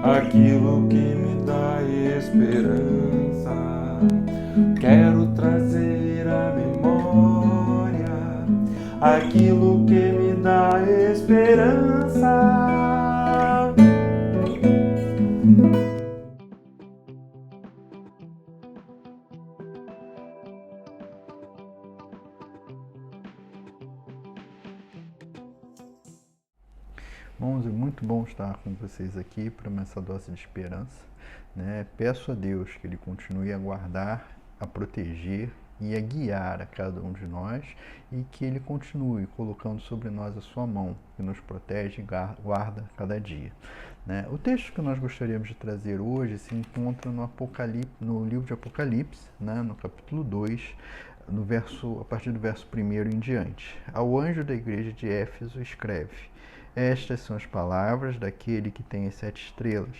aquilo que me dá esperança. Quero trazer à memória aquilo que me dá esperança. Irmãos, é muito bom estar com vocês aqui para essa dose de esperança, né? Peço a Deus que Ele continue a guardar, a proteger e a guiar a cada um de nós e que Ele continue colocando sobre nós a sua mão, que nos protege e guarda cada dia. Né? O texto que nós gostaríamos de trazer hoje se encontra no livro de Apocalipse, né? No capítulo 2, a partir do verso 1 em diante. Ao anjo da igreja de Éfeso escreve: estas são as palavras daquele que tem as 7 estrelas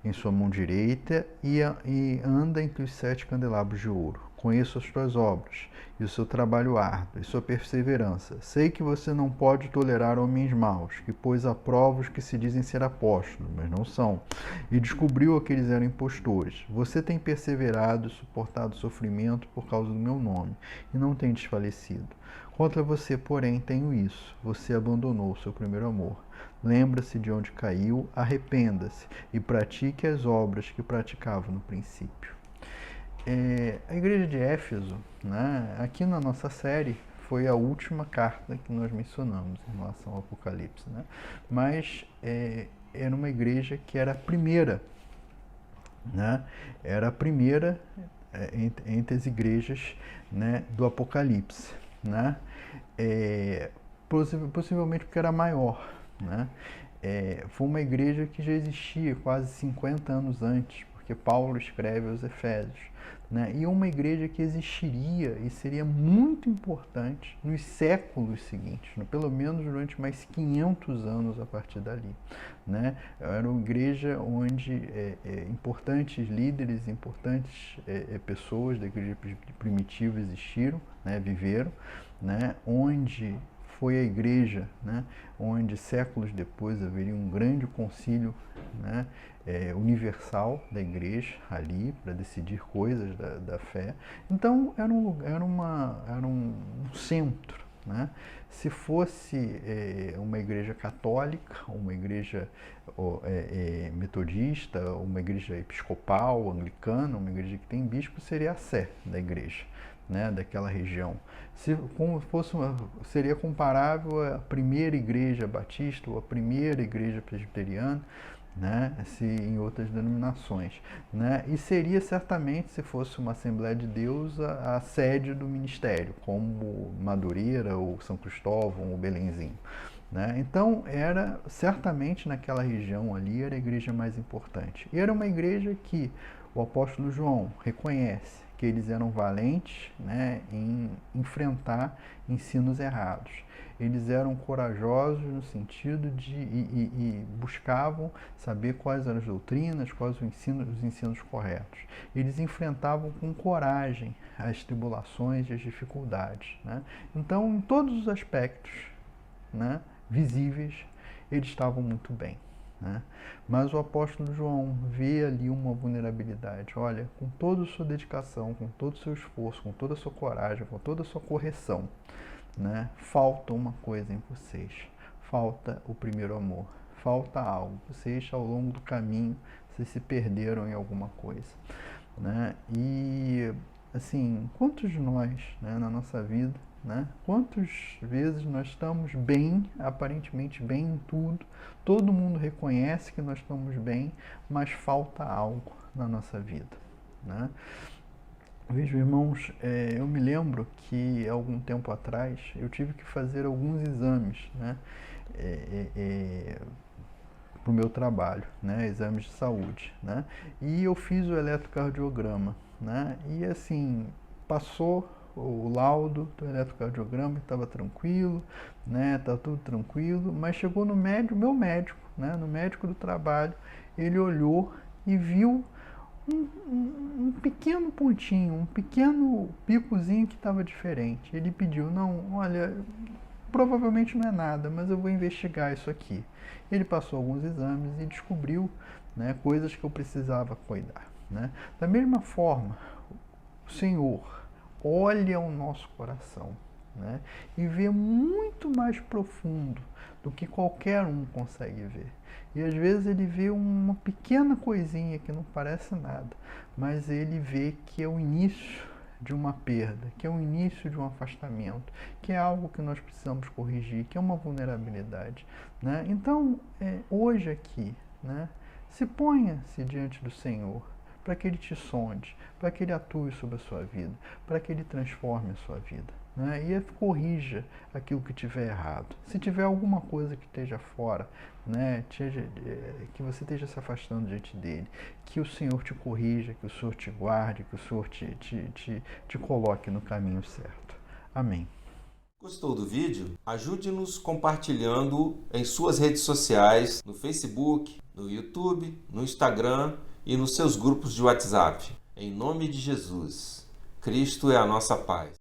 em sua mão direita e anda entre os 7 candelabros de ouro. Conheço as tuas obras e o seu trabalho árduo e sua perseverança. Sei que você não pode tolerar homens maus, que pôs à prova os que se dizem ser apóstolos, mas não são, e descobriu que eles eram impostores. Você tem perseverado e suportado sofrimento por causa do meu nome e não tem desfalecido. Contra você, porém, tenho isso: você abandonou o seu primeiro amor. Lembra-se de onde caiu, arrependa-se e pratique as obras que praticava no princípio. A igreja de Éfeso, né, aqui na nossa série, foi a última carta que nós mencionamos em relação ao Apocalipse. Né? Mas era uma igreja que era a primeira, né? Era a primeira entre as igrejas, né, do Apocalipse. Né? Possivelmente porque era maior. Né? Foi uma igreja que já existia quase 50 anos antes, porque Paulo escreve aos Efésios. Né? E uma igreja que existiria e seria muito importante nos séculos seguintes, né? Pelo menos durante mais 500 anos a partir dali. Né? Era uma igreja onde importantes líderes, importantes pessoas da igreja primitiva existiram, né? Viveram, né? Onde foi a igreja, né? Onde séculos depois haveria um grande concílio, né? Universal da igreja ali para decidir coisas da fé. Então era um centro. Né? Se fosse uma igreja católica, uma igreja metodista, uma igreja episcopal, anglicana, uma igreja que tem bispo, seria a sé da igreja. Né, daquela região. Seria comparável à primeira igreja batista ou à primeira igreja presbiteriana, né, em outras denominações. Né, e seria certamente, se fosse uma Assembleia de Deus, a sede do ministério, como Madureira ou São Cristóvão ou Belenzinho. Né? Então, era certamente naquela região ali, era a igreja mais importante. E era uma igreja que o apóstolo João reconhece que eles eram valentes, né, em enfrentar ensinos errados. Eles eram corajosos no sentido de e buscavam saber quais eram as doutrinas, quais os ensinos corretos. Eles enfrentavam com coragem as tribulações e as dificuldades. Né? Então, em todos os aspectos, né, visíveis, eles estavam muito bem. Né? Mas o apóstolo João vê ali uma vulnerabilidade. Olha, com toda a sua dedicação, com todo o seu esforço, com toda a sua coragem, com toda a sua correção, né? Falta uma coisa em vocês. Falta o primeiro amor. Falta algo. Vocês, ao longo do caminho, vocês se perderam em alguma coisa. Né? E, assim, quantos de nós, né, na nossa vida, né? Quantas vezes nós estamos bem, aparentemente bem em tudo, todo mundo reconhece que nós estamos bem, mas falta algo na nossa vida. Né? Vejo, irmãos, eu me lembro que algum tempo atrás eu tive que fazer alguns exames, né, para o meu trabalho, né, exames de saúde. Né, e eu fiz o eletrocardiograma. Né, e assim, passou o laudo do eletrocardiograma, estava tranquilo, né, tá tudo tranquilo, mas chegou no meu médico, né, no médico do trabalho, ele olhou e viu um pequeno pontinho, um pequeno picozinho que estava diferente. Ele pediu: não, olha, provavelmente não é nada, mas eu vou investigar isso aqui. Ele passou alguns exames e descobriu, né, coisas que eu precisava cuidar, né? Da mesma forma, o Senhor olha o nosso coração, né, e vê muito mais profundo do que qualquer um consegue ver. E às vezes ele vê uma pequena coisinha que não parece nada, mas ele vê que é o início de uma perda, que é o início de um afastamento, que é algo que nós precisamos corrigir, que é uma vulnerabilidade, né? Então, hoje aqui, né, se ponha-se diante do Senhor, para que Ele te sonde, para que Ele atue sobre a sua vida, para que Ele transforme a sua vida, né? E corrija aquilo que tiver errado. Se tiver alguma coisa que esteja fora, né, que você esteja se afastando diante dele, que o Senhor te corrija, que o Senhor te guarde, que o Senhor te coloque no caminho certo. Amém. Gostou do vídeo? Ajude-nos compartilhando em suas redes sociais, no Facebook, no YouTube, no Instagram e nos seus grupos de WhatsApp. Em nome de Jesus, Cristo é a nossa paz.